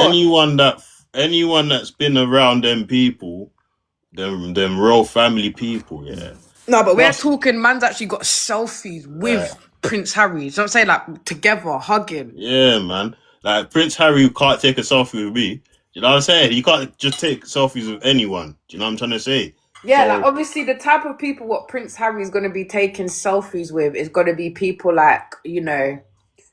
anyone that's been around them people, them real family people, yeah. No, but we're talking man's actually got selfies with Prince Harry. So I'm saying like together, hugging. Yeah, man. Like Prince Harry can't take a selfie with me. You know what I'm saying? He can't just take selfies with anyone. Do you know what I'm trying to say? Yeah, like obviously the type of people what Prince Harry is going to be taking selfies with is going to be people like, you know,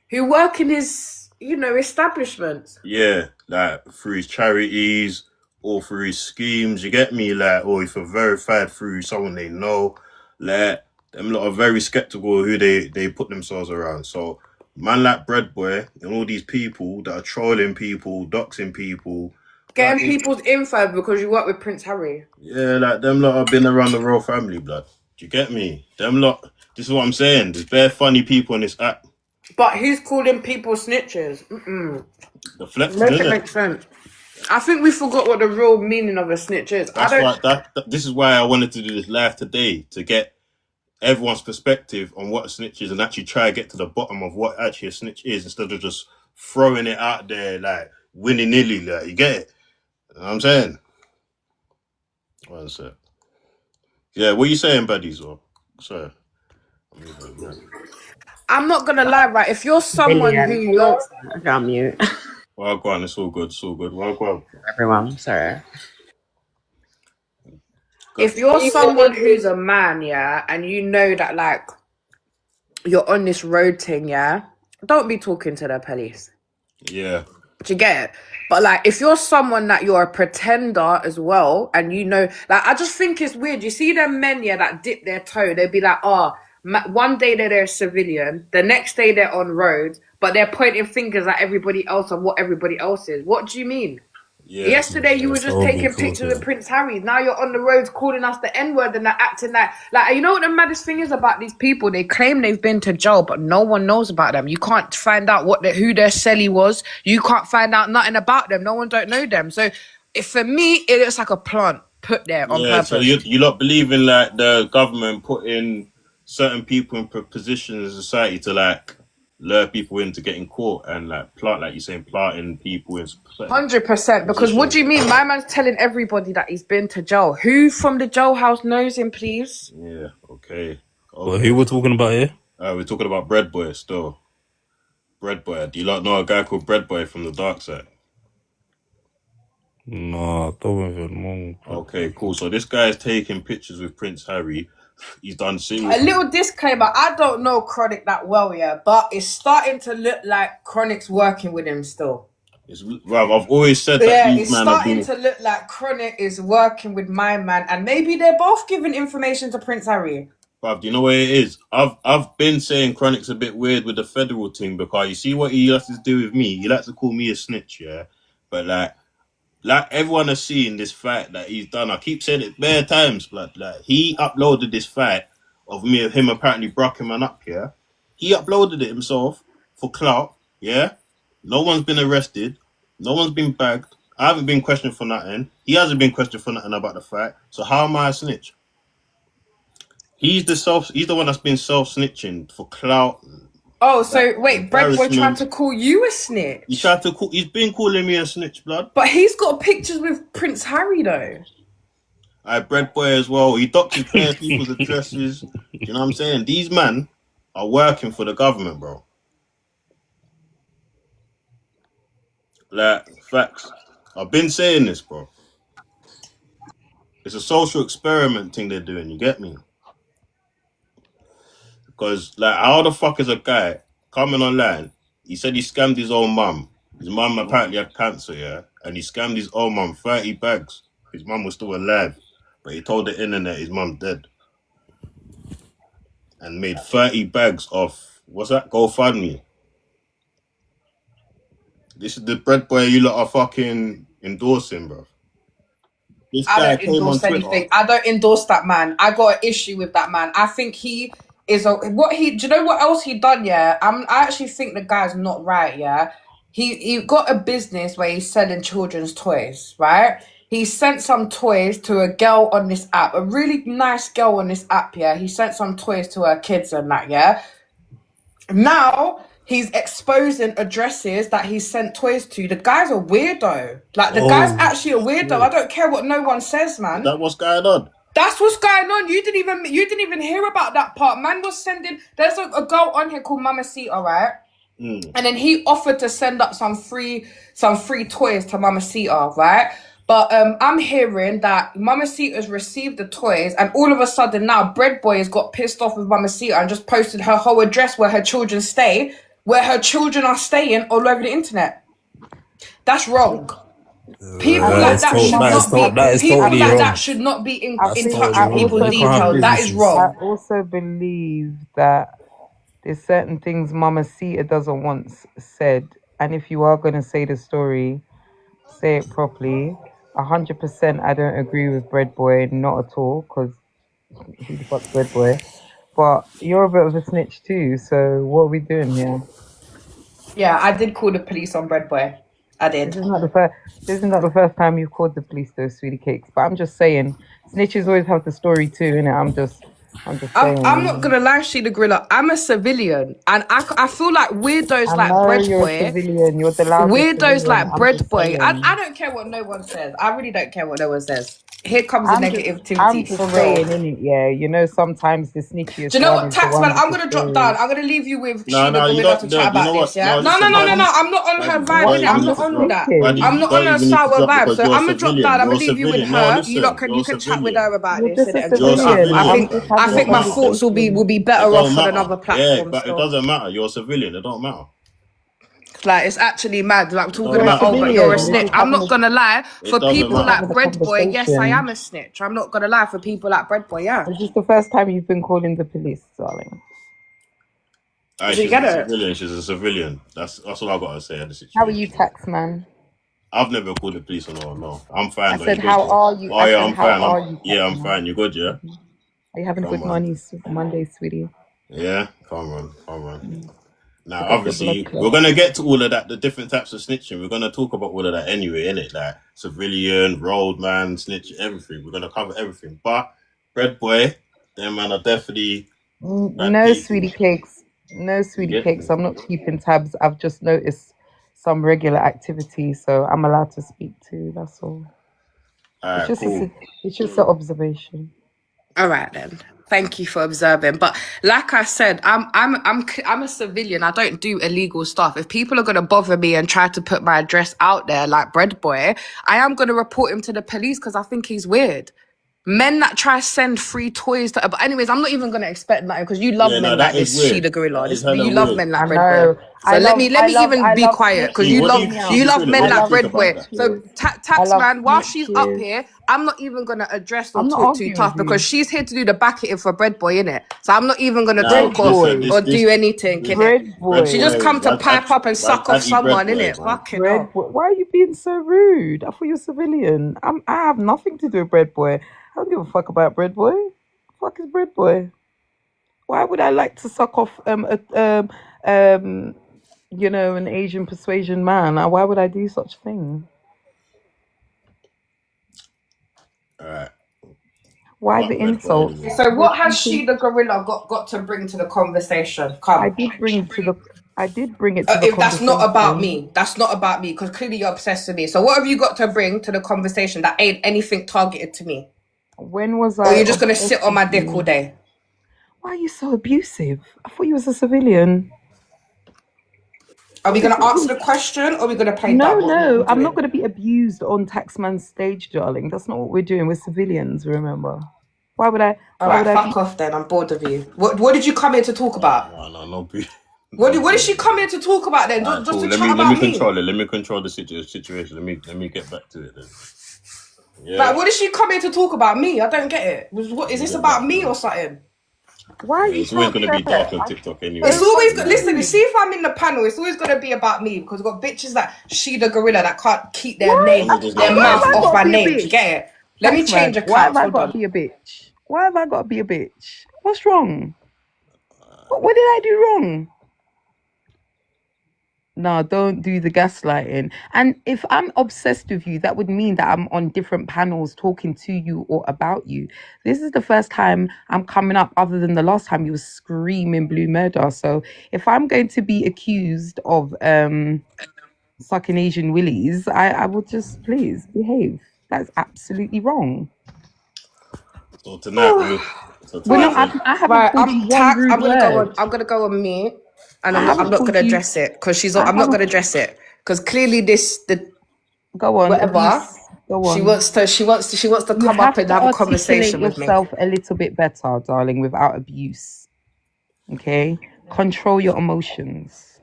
who work in his, you know, establishments. Yeah, like through his charities or through his schemes, you get me? Like, or if you're verified through someone they know, like, them lot are very skeptical who they put themselves around. So, man like Bread Boy and all these people that are trolling people, doxing people, getting people's info because you work with Prince Harry. Yeah, like them lot have been around the royal family, blood. Do you get me? Them lot. This is what I'm saying. There's bare funny people on this app. But who's calling people snitches? The flexing, Make it make sense. I think we forgot what the real meaning of a snitch is. This is why I wanted to do this live today, to get everyone's perspective on what a snitch is and actually try to get to the bottom of what actually a snitch is instead of just throwing it out there like willy-nilly. Like, you get it? You know what I'm saying? One sec. Yeah, what are you saying, buddies? Or sorry. I'm not gonna lie, right? If you're someone who you're on mute. Well, go on, it's all good, it's all good. Well, go on. Everyone, sorry. If you're someone who's a man, yeah, and you know that like you're on this road thing, yeah, don't be talking to the police. Yeah. Do you get it? But like, if you're someone that you're a pretender as well, and you know, like, I just think it's weird. You see them men, yeah, that dip their toe. They'd be like, one day they're a civilian, the next day they're on roads, but they're pointing fingers at everybody else on what everybody else is. What do you mean? Yeah, yesterday you were just taking pictures of Prince Harry. Now you're on the roads calling us the N-word and they're acting like, you know what the maddest thing is about these people? They claim they've been to jail, but no one knows about them. You can't find out who their celly was. You can't find out nothing about them. No one don't know them. So for me, it looks like a plant put there on purpose. So you not believe in like the government putting certain people in positions in society to like lure people into getting caught and like planting people in 100%. Because what do you mean? My man's telling everybody that he's been to jail. Who from the jailhouse knows him, please? Yeah, okay. Well, who we're talking about here? We're talking about Bread Boy still. Bread Boy. Do you lot know a guy called Bread Boy from the dark side? No, I don't even know. Okay, cool. So this guy is taking pictures with Prince Harry. He's done serious. A little disclaimer, I don't know Chronik that well, yeah, but it's starting to look like Chronik's working with him still. I've always said that. Yeah, it's starting to look like Chronik is working with my man, and maybe they're both giving information to Prince Harry. Bruv, do you know what it is? I've been saying Chronik's a bit weird with the federal thing because you see what he likes to do with me. He likes to call me a snitch, yeah? But like everyone has seen this fight that he's done. I keep saying it bare times, blood. Like he uploaded this fight of him apparently brocking man up, yeah? He uploaded it himself for clout, yeah? No one's been arrested. No one's been bagged. I haven't been questioned for nothing. He hasn't been questioned for nothing about the fight. So how am I a snitch? He's the one that's been self-snitching for clout. Oh, so wait, Bread Boy tried to call you a snitch? He's been calling me a snitch, blood. But he's got pictures with Prince Harry, though. Bread Boy as well. He doxes people's addresses. You know what I'm saying? These men are working for the government, bro. Like, facts. I've been saying this, bro. It's a social experiment thing they're doing, you get me? Because, like, how the fuck is a guy coming online? He said he scammed his own mum. His mum apparently had cancer, yeah? And he scammed his own mum 30 bags. His mum was still alive. But he told the internet his mum's dead. And made 30 bags of, what's that? GoFundMe. This is the Bread Boy you lot are fucking endorsing, bro. I don't endorse anything. I don't endorse that man. I got an issue with that man. I think he is do you know what else he done? Yeah, I actually think the guy's not right. Yeah, he got a business where he's selling children's toys. Right, he sent some toys to a girl on this app, a really nice girl on this app. Yeah, he sent some toys to her kids and that. Yeah, now he's exposing addresses that he sent toys to. The guy's a weirdo. Like, the guy's actually a weirdo. I don't care what no one says, man. Is that what's going on? That's what's going on. You didn't even hear about that part. Man was sending. There's a girl on here called Mamacita, right? And then he offered to send up some free toys to Mamacita, right? But I'm hearing that Mamacita's received the toys, and all of a sudden now Bread Boy has got pissed off with Mamacita and just posted her whole address where her children stay, where her children are staying all over the internet. That's wrong. People like that should not be in touch with people's details. That is wrong. I also believe that there's certain things Mamacita doesn't want said, and if you are going to say the story, say it properly. 100% I don't agree with Bread Boy, not at all, because who the fuck's Bread Boy? But you're a bit of a snitch too, so what are we doing here? Yeah, I did call the police on Bread Boy. I did. This is not the first time you've called the police, though, Sweetie Cakes. But I'm just saying, snitches always have the story too, innit? I'm just saying. I'm not gonna lie, Sheila Gorilla. I'm a civilian, and I feel like weirdos like Bread Boy. A civilian. You're the loudest weirdos civilian. like Bread Boy. I don't care what no one says. I really don't care what no one says. Here comes the negativity. I'm just saying, innit? Yeah, you know, sometimes the snitchiest. Do you know what, Taxman? I'm gonna drop down. I'm gonna leave you with Sheila Gorilla to chat about this. Yeah. No. I'm not on her vibe. I'm not on that. I'm not on her sour vibe. So I'm gonna drop down. I'm gonna leave you with her. You can chat with her about this. I think my thoughts will be better off on another platform. Yeah, but it doesn't matter. You're a civilian. It don't matter. Like, it's actually mad. Like, talking about, oh, but you're a snitch. I'm not gonna lie. For people like Bread Boy, yes, I am a snitch. I'm not gonna lie. For people like Bread Boy, yeah. Is this the first time you've been calling the police, darling? She's a civilian. She's a civilian. That's all I gotta say at the situation. How are you, Taxman? I've never called the police on her. No, I'm fine. I said, how are you? Oh yeah, I'm fine. I'm fine. You good? Yeah. Are you having a good Monday, sweetie? Yeah. Come on. Now, obviously, we're going to get to all of that, the different types of snitching. We're going to talk about all of that anyway, innit? Like, civilian, roadman, snitch, everything. We're going to cover everything. But, Bread Boy, them man are definitely... No, Sweetie Cakes. No, Sweetie Cakes. I'm not keeping tabs. I've just noticed some regular activity, so I'm allowed to speak too. That's all. It's just an observation. All right, then. Thank you for observing. But like I said, I'm a civilian. I don't do illegal stuff. If people are gonna bother me and try to put my address out there like Bread Boy, I am gonna report him to the police because I think he's weird. Men that try to send free toys to... But anyways, I'm not even going to expect that because you love men like this, Sheila Gorilla. You love men like Bread Boy. So let me even be quiet because you love men like Bread Boy. So Taxman, while she's up here, I'm not even going to address or talk too tough because she's here to do the backing for Bread Boy, innit? So I'm not even going to talk or do anything, innit? She just come to pipe up and suck off someone, innit? Fucking hell. Why are you being so rude? I thought you were a civilian. I have nothing to do with Bread Boy. I don't give a fuck about Bread Boy. Fuck is Bread Boy? Why would I like to suck off an Asian persuasion man? Why would I do such a thing? Alright. Why the insult? So what has Sheila Gorilla got to bring to the conversation? Come. I did bring it to the conversation. That's not about me. That's not about me because clearly you're obsessed with me. So what have you got to bring to the conversation that ain't anything targeted to me? When was I? Or you're just going to sit on my dick all day? Why are you so abusive? I thought you was a civilian. Are we going to answer the question or are we going to play No, I'm not going to be abused on Taxman's stage, darling. That's not what we're doing. We're civilians, remember? Why would I? Fuck off then. I'm bored of you. What did you come here to talk about? No. What did she come here to talk about then? Just to chat about me? Let me control the situation. Let me get back to it then. Yeah. Like, what did she come here to talk about me? I don't get it. What is this about me or something? Why are you? It's always going to be dark on TikTok anyway. It's always listen. See if I'm in the panel. It's always going to be about me because we've got bitches like Sheila Gorilla that can't keep their name, their mouth off my name. You get it? Let me change a Why have I got to be a bitch? Why have I got to be a bitch? What's wrong? What did I do wrong? No, don't do the gaslighting. And if I'm obsessed with you, that would mean that I'm on different panels talking to you or about you. This is the first time I'm coming up, other than the last time you were screaming blue murder. So if I'm going to be accused of sucking Asian willies, I would just please behave. That's absolutely wrong. So tonight, I haven't Right, called you one rude I'm gonna word. go on mute, and I I'm haven't not called gonna you- address it because I I'm not haven't- gonna address it because clearly Go on, whatever abuse. Go on. she wants to You come have up and to have a articulate conversation with me. yourself a little bit better, darling, without abuse. Okay? Control your emotions.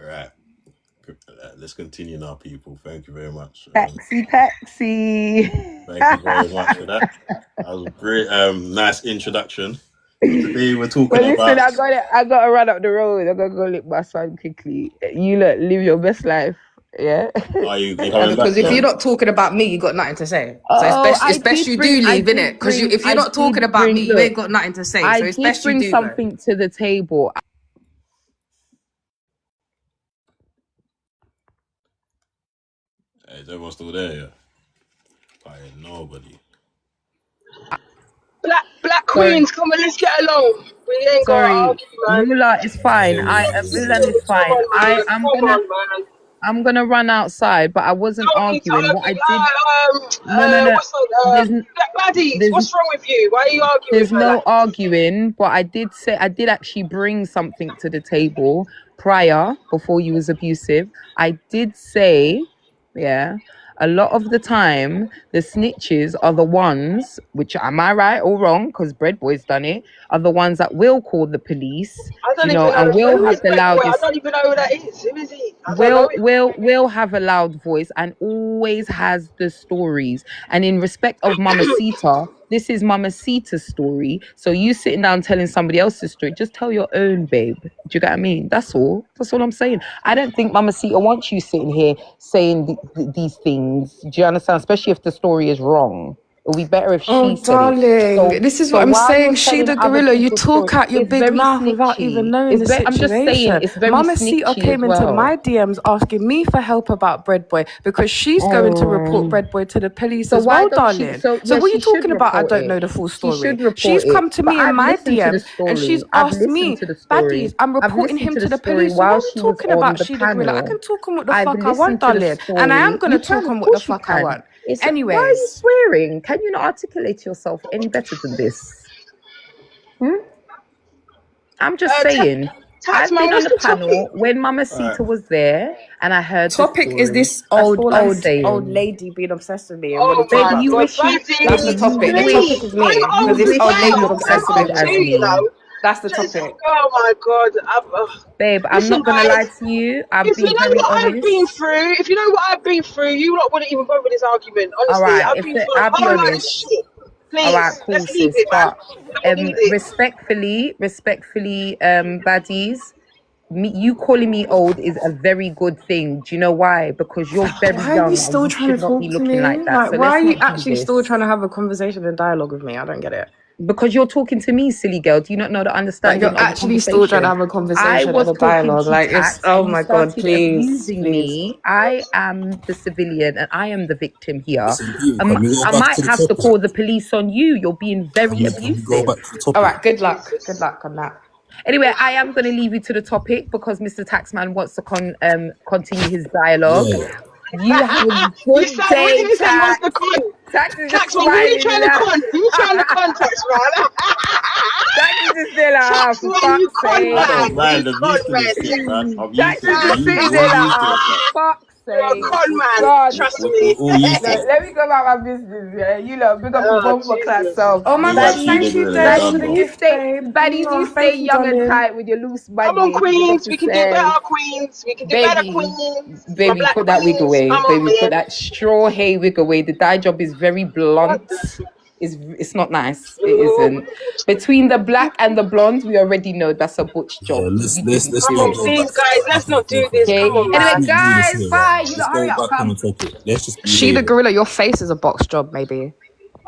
all right. Let's continue now, people. Thank you very much. Taxi. Thank you very much for that. That was a great, nice introduction. Today we're talking But listen, about. I gotta run up the road. I gotta go lick my son quickly. You look, live your best life. Yeah. Are you coming Because back? if you're not talking about me, you got nothing to say. So it's best you do leave, innit? Because if you're not talking about me, you ain't got nothing to say. So it's best you do. bring something to the table. Hey, is everyone still there? Yeah. I ain't nobody. Black queens, come on, let's get along. We ain't got to argue, man. Lula is fine. Milan is fine. I'm gonna run outside, but I wasn't arguing. What I did. No. Baddies, what's wrong with you? Why are you arguing? There's no arguing, but I did actually bring something to the table before you was abusive. I did say, yeah, a lot of the time the snitches are the ones, which am I right or wrong? Because Bread Boy's done it. Are the ones that will call the police, and will have the loudest. I don't even know who that is. Who is he? Will have a loud voice and always has the stories. And in respect of Mamacita, this is Mamacita's story. So you sitting down telling somebody else's story, just tell your own, babe. Do you get what I mean? That's all. That's all I'm saying. I don't think Mamacita wants you sitting here saying these things. Do you understand? Especially if the story is wrong. It would be better if she said darling, it. So, this is what I'm while saying. you're She telling the other gorilla. You people's talk stories, out your it's big very mouth without snitchy. even knowing the situation. I'm just saying, it's very Mama snitchy Sita came as into well. my DMs asking me for help about Bread Boy because she's going to report Bread Boy to the police as well, darling. So what are you talking about? I don't know the full story. She's come to me in my DM and she's asked me, Baddies, I'm reporting him to the police. So what are we talking about? She the gorilla. I can talk on what the fuck I want, darling. And I am going to talk on what the fuck I want. Anyways. Why are you swearing? Can you not articulate yourself any better than this? I'm just saying. I've been on the panel when Mamacita was there, and I heard. Topic is this old lady being obsessed with me. Baby, you wish you. That's the topic. The topic is me because this old lady was obsessed with me. That's the topic. Oh my god, babe, I'm not gonna lie to you. I've been very honest. If you know what I've been through, you lot wouldn't even go with this argument. Honestly, all right, I've been through a whole lot of shit. Please, all right, cool, let's leave sis. it, man. But respectfully, baddies, you calling me old is a very good thing. Do you know why? Because you're very young. Why are you still trying to talk to me? Like that. So why are you actually still trying to have a conversation and dialogue with me? I don't get it. Because you're talking to me, silly girl. Do you not know the understanding? You're actually still trying to have a conversation and a dialogue. Like it's my god, please. Me. I am the civilian and I am the victim here. I might have to call the police on you. You're being very abusive. All right, good luck. Good luck on that. Anyway, I am going to leave you to the topic because Mr. Taxman wants to continue his dialogue. Yeah. You have a good day, Tax. Taxman, who are you trying to con? You trying to contact, man? Tax is still out. For fuck's sake. Tax is still out. Fuck's sake. You're a con man. Trust me. Let me go about my business. Yeah, you know, big up the bomb for class self. Oh my god, thank you, Dad, for the gift. Baddies, you stay young and tight with your loose body. Come on, queens. We can do better, queens. We can do better, queens. Baby, put that wig away. Baby, put that straw hay wig away. The dye job is very blunt. It's not nice. It isn't. Between the black and the blonde, we already know that's a butch job. Let's please, guys, let's not do this. Okay. Come on, anyway, guys, bye. You let's go back on the topic. Let's just. She the gorilla. Your face is a box job, maybe.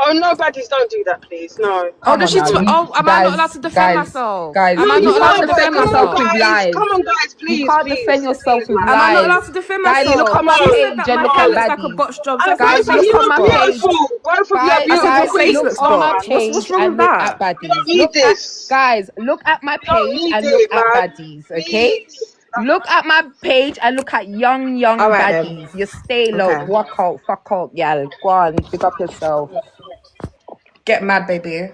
Oh no, baddies, don't do that, please. No. Oh, Come does on she? now, Am I not allowed to defend myself? guys, Am No, I you you not allowed to are, can't but defend defend come on, yourself myself? with guys. lies. Come on, guys, You please, can't defend please, yourself please, with man. Am I not lies. allowed to defend Guys, look myself? at my Come She on, said page that and my look hair at come on. looks like a baddies. botch job. So And can I Guys, both of say look you on fuck are my off? page. beautiful. Both of you are Guys, I said beautiful your guys, face look looks queens. on Come my botch. on. What's page wrong and with look at that? You don't baddies. need this. Look at my You don't page need and look it, at man. baddies, okay? Please. Look at my page and look at young All right then. baddies. You stay low, Okay. walk out, fuck out, y'all. Go on, pick up yourself. Get mad, baby.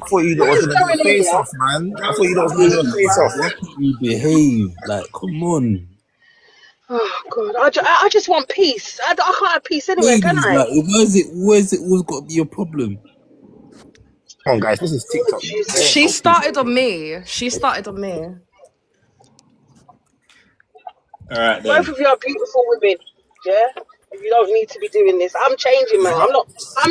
I thought you lot What was is gonna do going a on face here? off, man. I thought you lot was gonna do a face off, yeah? You behave. Like, come on. Oh God, I just want peace. I can't have peace anywhere, can Ladies, I? like, where's it always got to be a problem? Come on, guys, this is Oh TikTok, man. There ain't Jesus. She no peace started on me. She started on me. All right Both then. of you are beautiful women. Yeah. You don't need to be doing this. I'm changing, man. I'm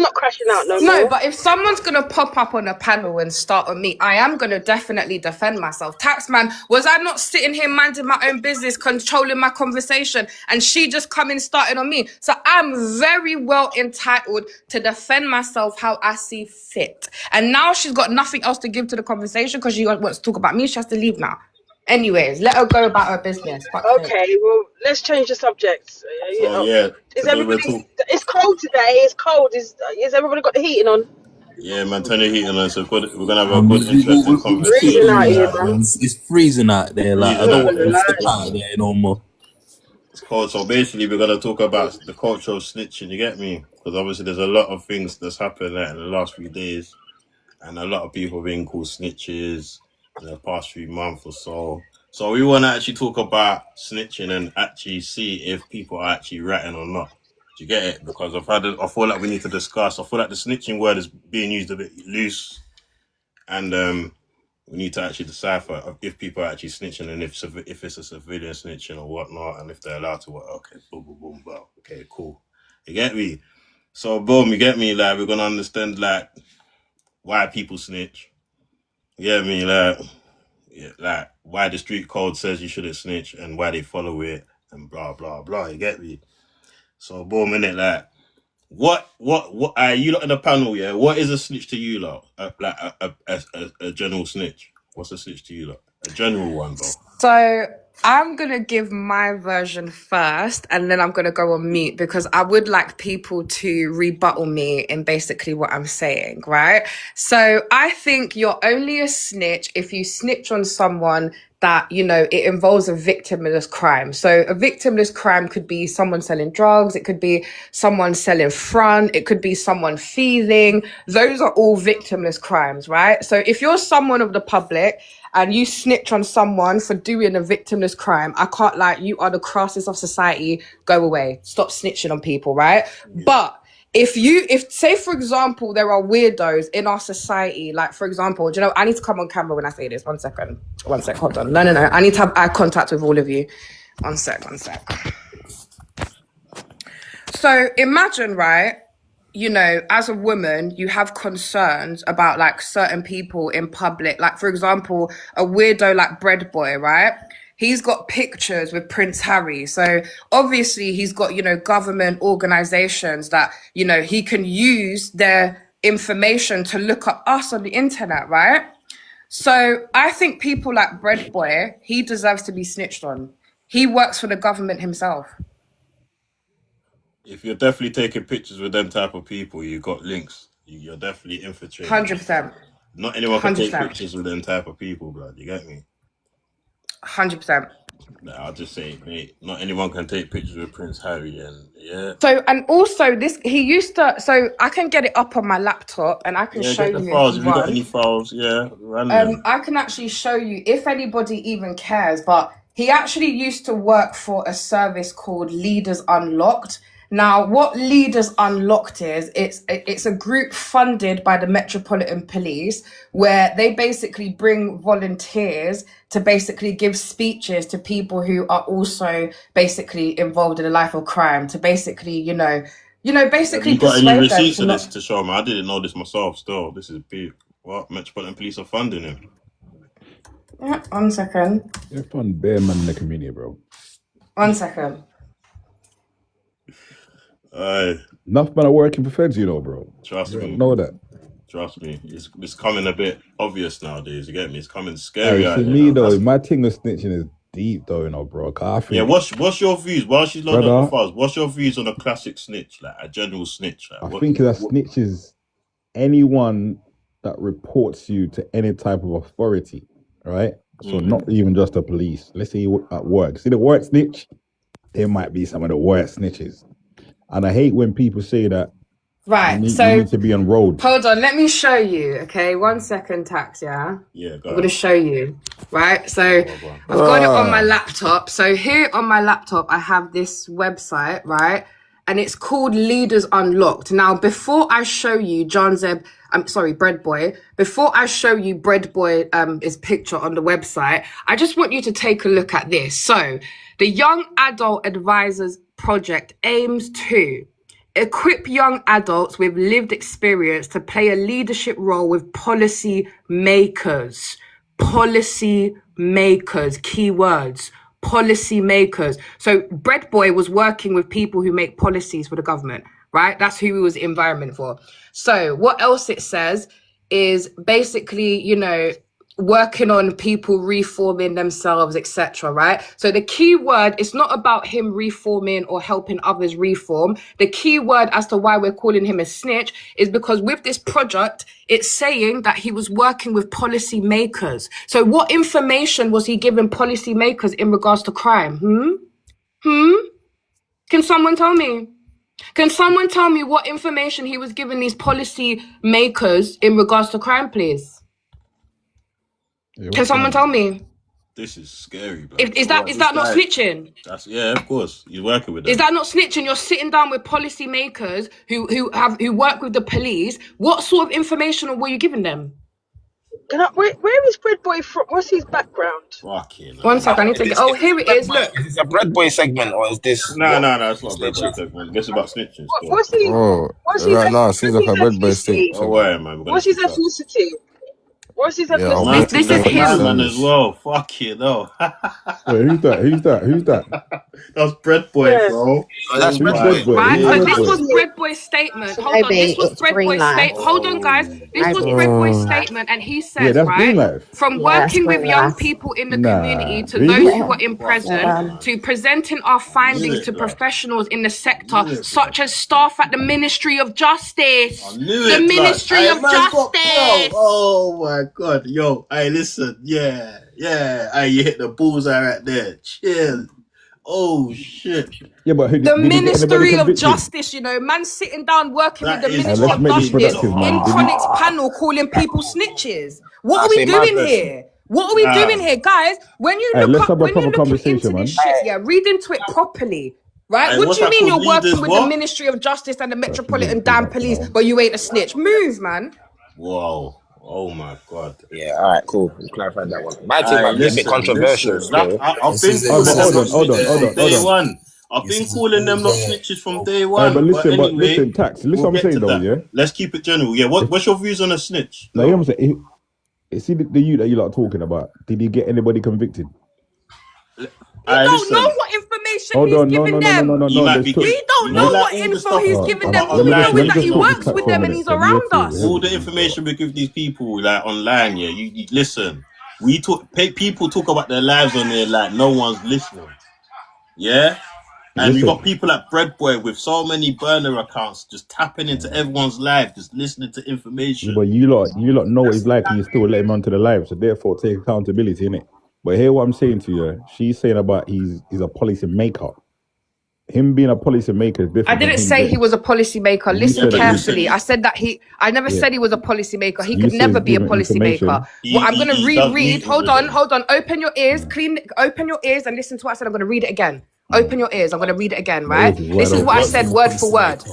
not crashing out no No, more. but if someone's gonna pop up on a panel and start on me, I am gonna definitely defend myself. Taxman, was I not sitting here minding my own business, controlling my conversation, and she just coming starting on me? So I'm very well entitled to defend myself how I see fit. And now she's got nothing else to give to the conversation because she wants to talk about me. She has to leave now. Anyways, let her go about her business. Fuck's sake. Okay, well, let's change the subject. So yeah, Is today we're everybody? talking. It's cold today. It's cold. Is everybody got the heating on? Yeah, man, turn the heating on. So good. We're gonna have a Um, good, interesting we're Freezing conversation. out here, freezing, Like man. man. It's freezing out there. Like, I freezing I'm don't not out want gonna to there. step lie. out of there no more. It's cold. So basically, we're gonna talk about the culture of snitching. You get me? Because obviously, there's a lot of things that's happened like, in the last few days, and a lot of people being called snitches in the past few months or so. So we want to actually talk about snitching and actually see if people are actually ratting or not. Do you get it? Because I feel like we need to discuss. I feel like the snitching word is being used a bit loose, and we need to actually decipher if people are actually snitching and if it's a civilian snitching or whatnot, and if they're allowed to. Okay, boom, boom, boom, boom. Okay, cool. You get me? So boom, you get me? Like we're gonna understand like why people snitch. You get me? Like why the street code says you shouldn't snitch and why they follow it and blah blah blah. You get me? So boom, innit? Like what? You lot in the panel, yeah. What is a snitch to you lot? A general snitch. What's a snitch to you lot? A general one, though. So I'm gonna give my version first, and then I'm gonna go on mute because I would like people to rebuttal me in basically what I'm saying, right? So I think you're only a snitch if you snitch on someone that, you know, it involves a victimless crime. So a victimless crime could be someone selling drugs, it could be someone selling front, it could be someone thieving. Those are all victimless crimes, right? So if you're someone of the public and you snitch on someone for doing a victimless crime, I can't lie, you are the crassest of society. Go away. Stop snitching on people, right? Yeah. But if say for example there are weirdos in our society, like for example, do you know, I need to come on camera when I say this. 1 second, hold on. No, I need to have eye contact with all of you. One sec. So imagine, right, you know, as a woman, you have concerns about like certain people in public. Like, for example, a weirdo like Bread Boy, right? He's got pictures with Prince Harry. So obviously he's got, you know, government organizations that, you know, he can use their information to look up us on the internet, right? So I think people like Bread Boy, he deserves to be snitched on. He works for the government himself. If you're definitely taking pictures with them type of people, you got links. You're definitely infiltrating. 100%. Not anyone can 100%. take pictures with them type of people, blood. You get me? 100%. I'll just say, mate, not anyone can take pictures with Prince Harry, and yeah. So, and also this, he used to, so I can get it up on my laptop and I can show Get the you files if if you you got want. any files, yeah, random. I can actually show you if anybody even cares, but he actually used to work for a service called Leaders Unlocked. Now, what Leaders Unlocked is, it's a group funded by the Metropolitan Police where they basically bring volunteers to basically give speeches to people who are also basically involved in a life of crime, to basically, you know, basically Have you got any persuade them receipts to of not. this to show me? I didn't know this myself. Still, this is big. What Metropolitan Police are funding him? Yeah, 1 second. They're fun bare man in the community, bro. 1 second. Enough men are working for feds, you know, bro. Trust You me. don't know that. Trust me. It's coming a bit obvious nowadays. You get me? It's coming scary out See here me now. though, That's- my thing of snitching is deep though, you know, bro. 'Cause I think, yeah, what's your views? While she's loading up Brother. the files, what's your views on a classic snitch, like a general snitch? Like, I think that snitches anyone that reports you to any type of authority, right? So not even just the police. Let's say you at work. See the work snitch? There might be some of the worst snitches. And I hate when people say that Right, you so need to be on road. hold on, let me show you. Okay, 1 second, Tax. Yeah, Yeah, I'm gonna show you. Right, so I've got it on my laptop. So here on my laptop, I have this website, right, and it's called Leaders Unlocked. Now, before I show you Bread Boy. Before I show you Bread Boy, his picture on the website, I just want you to take a look at this. So, the Young Adult Advisors Project aims to equip young adults with lived experience to play a leadership role with policy makers. Policy makers, keywords. Policy makers. So Bread Boy was working with people who make policies for the government, right? That's who he was the environment for. So what else it says is basically, you know, working on people reforming themselves, etc., right? So the key word, it's not about him reforming or helping others reform. The key word as to why we're calling him a snitch is because with this project, it's saying that he was working with policy makers. So what information was he giving policy makers in regards to crime? Can someone tell me? Can someone tell me what information he was giving these policy makers in regards to crime, please? Can someone tell me? This is scary, bro. Is that not snitching? Yeah, of course. You're working with them. Is that not snitching? You're sitting down with policy makers who work with the police. What sort of information were you giving them? Where is Bread Boy from? What's his background? Fucking. 1 second, I need to get. Oh, here it is. Look. Is this a Bread Boy segment or is this? No, it's not a Bread Boy segment. It's about snitching. What's he? Oh, right now it seems like a Bread Boy state. Oh, wait, man. What's his ethnicity? What's his ethnicity? This is him. Man as well. Fuck you, though. Wait, who's that? That's Bread Boy, bro. Oh, that's Bread Boy. Right, Yeah, so this Bread was Boy. Bread Boy's statement. Hold on, this was Bread Boy's statement. Hold on, guys. This was Bread Boy's statement, and he says, that's Green right, Life. from working with young people in the community to those who are in prison, to presenting our findings to professionals in the sector, such as staff at the Ministry of Justice. The Ministry of Justice. Oh my God, yo, hey, listen, yeah, hey, you hit the bullseye right there. Chill. Oh shit. Yeah, but The Ministry of Justice, you know, man sitting down working with the Ministry of Justice in Chronik's panel calling people snitches. What are we doing here? What are we doing here, guys? When you look into this shit, read into it properly. Right? Hey, what what's do you that mean you're called? working Leaders with what? the Ministry of Justice and the Metropolitan Damn Police, but you ain't a snitch? Move, man. Whoa. Oh my God. Yeah, all right, cool. We clarified that one. My team might be a bit controversial. I've been calling them not snitches from day one. I've been calling them not snitches from day one. But listen, Tax. Listen, what I'm saying though, yeah. Let's keep it general. Yeah, what's your views on a snitch? No, you know what I'm saying. See the you that you lot talking about. Did he get anybody convicted? You don't know what information he's giving them. We don't know what info he's giving them. All we know is that he works with them and he's around us. All the information we give these people, like online, yeah. You listen. People talk about their lives on there like no one's listening. Yeah. And you got people like Bread Boy with so many burner accounts just tapping into everyone's life, just listening to information. But you lot know what he's like, and you still let him onto the live, so therefore take accountability, innit? But hear what I'm saying to you. She's saying about he's a policy maker. Him being a policy maker is different. I didn't say he was a policy maker. Listen carefully. I said that I never said he was a policy maker. He could never be a policy maker. Well, I'm going to reread. Hold on. Open your ears. Open your ears and listen to what I said. I'm going to read it again. Open your ears. I'm going to read it again, right? This is what I said word for word.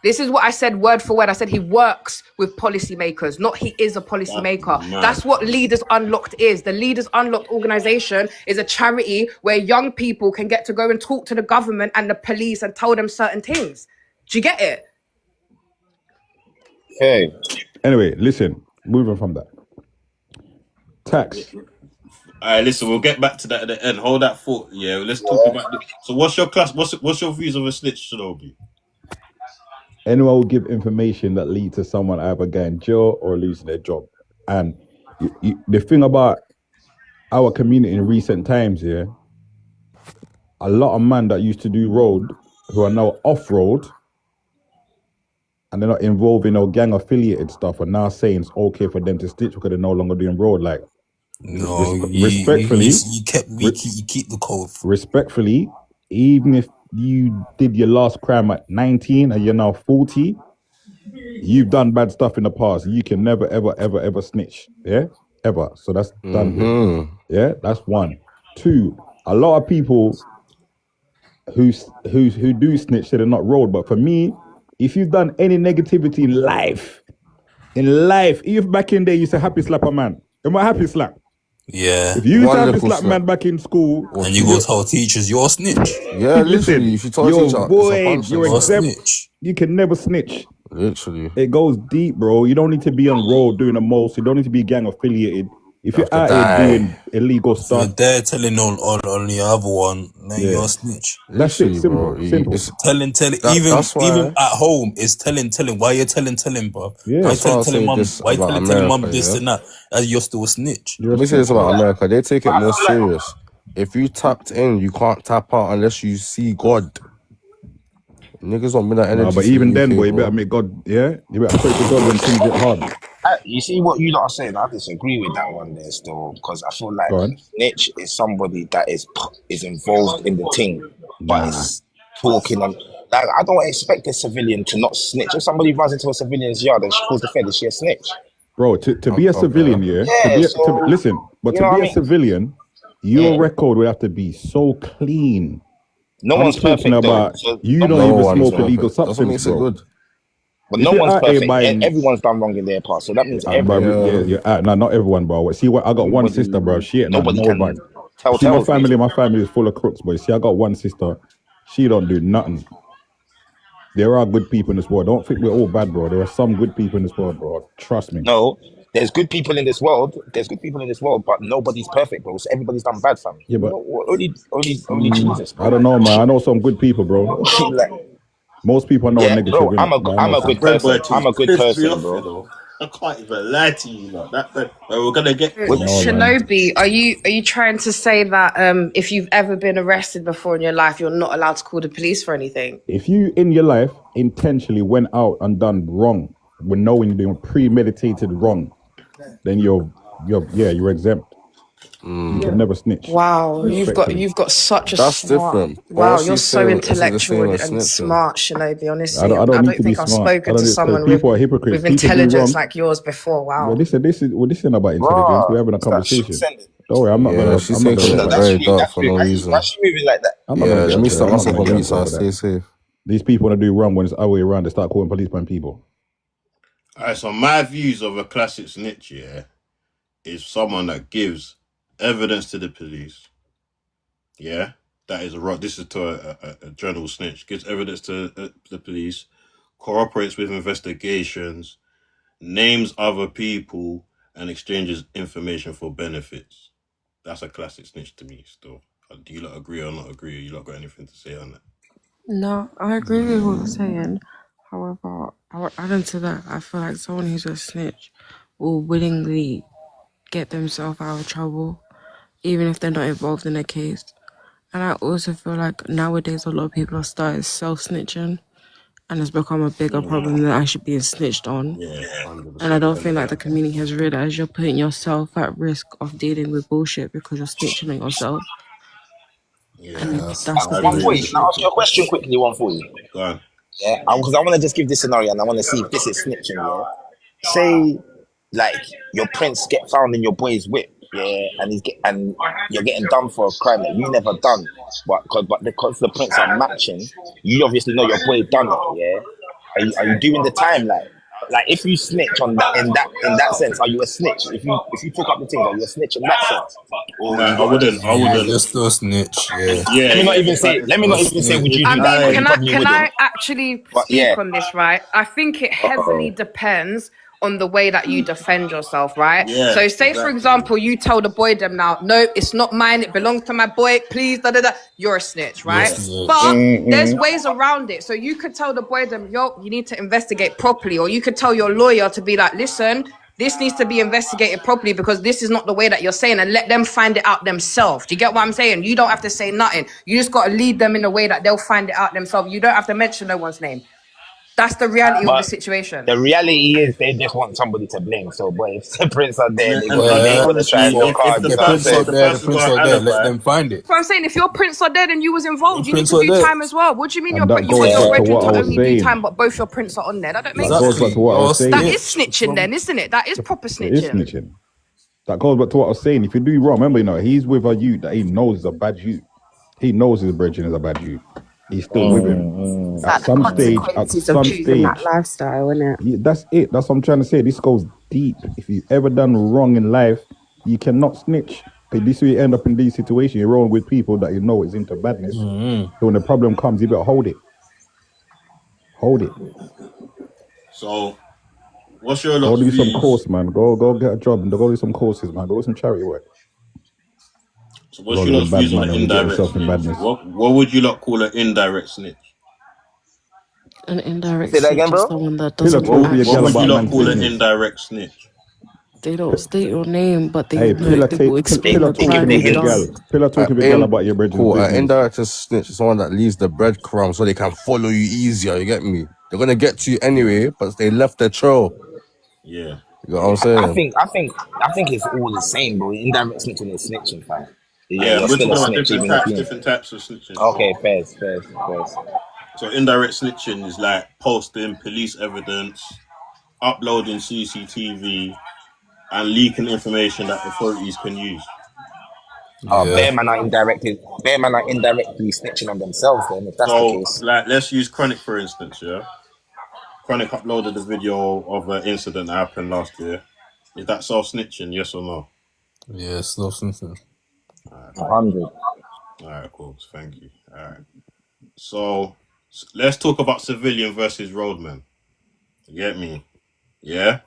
This is what I said word for word. I said he works with policymakers, not he is a policymaker. That's what Leaders Unlocked is. The Leaders Unlocked organization is a charity where young people can get to go and talk to the government and the police and tell them certain things. Do you get it? Hey. Anyway, listen, moving from that. Tax. All right, listen, we'll get back to that at the end. Hold that thought. Yeah, let's talk about this. So what's your class? What's your views of a snitch, Shinobi? anyone will give information that lead to someone either going jail or losing their job. And the thing about our community in recent times, yeah, a lot of men that used to do road who are now off road and they're not involved in no gang affiliated stuff are now saying it's okay for them to stitch because they're no longer doing road. Like, No, respectfully, you keep the code. Respectfully, even if you did your last crime at 19 and you're now 40, you've done bad stuff in the past. You can never, ever snitch. Yeah? Ever. So that's done with. Yeah? That's one. Two, a lot of people who do snitch say they're not road. But for me, if you've done any negativity in life, if back in there you say happy slap a man, am I happy slap? Yeah. If you used to happy slap man back in school, and you go tell teachers you're a snitch. Yeah, literally. If you told a teacher, boy, you're exempt. Snitch. You can never snitch. Literally. It goes deep, bro. You don't need to be on road doing the most. You don't need to be gang affiliated. If you're out here doing illegal stuff, you're there telling on the other one, then you're a snitch. That's it, simple. Telling. Even at home, it's telling. Why you telling, bro? Yeah. Why telling mum? Why telling mum this and that? As you're still a snitch. Let me say this about America. They take it more serious. If you tapped in, you can't tap out unless you see God. Niggas don't mean that energy. But even then, boy, you better make God. Yeah, you better pray to God when things get hard. You see what you lot are saying? I disagree with that one there still, because I feel like snitch is somebody that is involved in the thing, but is talking and like I don't expect a civilian to not snitch. If somebody runs into a civilian's yard and she calls the Fed, is she a snitch? Bro, to be a civilian, listen, but to be a civilian, your record would have to be so clean. No one's perfect. About you don't even smoke illegal substance, bro. But no one's perfect. Everyone's done wrong in their past, so that means everyone. No, not everyone, bro. See, I got one sister, bro. She ain't nobody can tell. See, my family is full of crooks, boy. See, I got one sister. She don't do nothing. There are good people in this world. Don't think we're all bad, bro. There are some good people in this world, bro. Trust me. No, there's good people in this world. But nobody's perfect, bro. So everybody's done bad, fam. Yeah, but only Jesus. Bro. I don't know, man. I know some good people, bro. Most people know negative. Bro, I'm a good person. I'm a good person, bro. I can't even lie to you, like that. We're gonna get Shinobi. Are you trying to say that if you've ever been arrested before in your life, you're not allowed to call the police for anything? If you in your life intentionally went out and done wrong, when knowing you're doing premeditated wrong, then you're exempt. You can never snitch. Wow, you've got such a That's smart. different. Wow, you're so intellectual and smart, Shinobi. Honestly, I don't think I've spoken to someone with intelligence like yours before. Wow. Well, this isn't about intelligence. We're having a conversation. Don't worry, I'm not gonna. She's taking it very dark for no reason. Why she moving like that? Let me start myself on mute, so I stay safe. These people want to do wrong when it's other way around. They start calling police on people. Alright, so my views of a classic snitch, is someone that gives evidence to the police. Yeah, that is this is to a general snitch. Gives evidence to the police, cooperates with investigations, names other people, and exchanges information for benefits. That's a classic snitch to me. Still, do you lot agree or not agree? You lot got anything to say on that? No, I agree with what you're saying. However, I would add into that. I feel like someone who's a snitch will willingly get themselves out of trouble, even if they're not involved in a case. And I also feel like nowadays a lot of people are starting self-snitching, and it's become a bigger problem than actually being snitched on. And I don't feel like the community has realised you're putting yourself at risk of dealing with bullshit because you're snitching on yourself. And that's the One for you. Can I ask you a question quickly? One for you. Go on. Yeah, because I want to just give this scenario and I want to see if this is snitching. Yeah, say like your prince get found in your boy's whip. Yeah, and you're getting done for a crime that you never done, but because the prints are matching, you obviously know your boy done it. Yeah, are you doing the time like if you snitch on that in that sense, are you a snitch? If you took up the thing, are you a snitch in that sense? Or I wouldn't. Just a snitch. Yeah. Let me not even say. Would you do that? Can I actually speak on this? Right, I think it heavily depends on the way that you defend yourself, right? Yeah, So say, for exactly. example, you tell the boy them now, no, it's not mine, it belongs to my boy, please, da da da. You're a snitch, right? Yes, yes. But there's ways around it. So you could tell the boy them, yo, you need to investigate properly. Or you could tell your lawyer to be like, listen, this needs to be investigated properly because this is not the way that you're saying, and let them find it out themselves. Do you get what I'm saying? You don't have to say nothing. You just got to lead them in a way that they'll find it out themselves. You don't have to mention no one's name. That's the reality of the situation. The reality is they just want somebody to blame. So, boy, if the prints are there, And they're gonna try and go honestly, cards. if The the prints person, are if the there. The person prints got are there. Let alibi, them find it. That's what I'm saying. If your prints are dead and you was involved, The you need prints to are do there. time as well. What do you mean And that you goes want your back to brethren what to I was only do saying. time, but both your prints are on there? That don't make That goes back to what I was saying. That Snitch. is snitching then, isn't it? That is proper It is snitching. snitching. That goes back to what I was saying. If you do wrong, remember, he's with a youth that he knows is a bad youth. He knows his brethren is a bad youth. He's still with him. It's At like the some stage, consequences of choosing that lifestyle, isn't it? yeah, that's it. That's what I'm trying to say. This goes deep. If you've ever done wrong in life, you cannot snitch. Because this way you end up in these situations. You're rolling with people that you know is into badness. So when the problem comes, you better hold it. Hold it. so what's your Go lot's do some views? course, man. Go get a job and go do some courses, man. Go do some charity work. So what's Rather your than lot's views bad on man an and we get indirect yourself in snitch? badness. What would you lot call an indirect snitch? An indirect Say that again, snitch is bro? someone that Pillar doesn't talk with your What girl would you about lot man's call an business. indirect snitch? they don't state your name, but they Hey, know they will explain pillar the talk crime with you've your done. girl. Pillar talk with your girl about your brethren's An business. indirect snitch is someone that leaves the breadcrumbs so they can follow you easier. You get me? They're gonna get to you anyway, but they left the trail. Yeah. You know what I'm saying? I think it's all the same, bro. Indirect snitching is snitching, fam. Yeah, You're we're still talking a about snitch, even if you. different types of snitching. Okay, So, fairs. so indirect snitching is like posting police evidence, uploading CCTV, and leaking information that authorities can use. Yeah. Bear man are indirectly snitching on themselves. Then, if that's the So, case, like, let's use Chronik for instance. Yeah, Chronik uploaded a video of an incident that happened last year. Is that self snitching? Yes or no? Yeah, slow snitching. 100. All right, cool. Thank you. All right. So let's talk about civilian versus roadman. You get me? Yeah.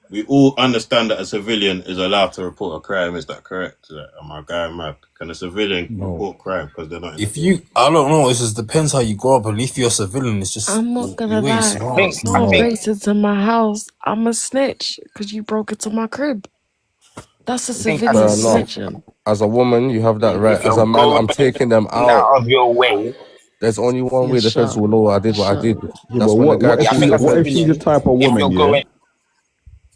We all understand that a civilian is allowed to report a crime. Is that correct? Am I going mad? Can a civilian report crime because they're not in If the you, I don't know. It just depends how you grow up. And if you're a civilian, it's just I'm not gonna the way it's lie. wrong. If someone breaks into my house, I'm a snitch because you broke into my crib. That's a civilian Fair enough. snitching. As a woman, you have that right. If As you're a man, I'm going taking them out out. of your way, There's only one Yeah, way the feds will know I did what I did. Yeah, That's but when the guy what if I calls think the a what if feds. she's the civilian, type of if woman, you're yeah? going,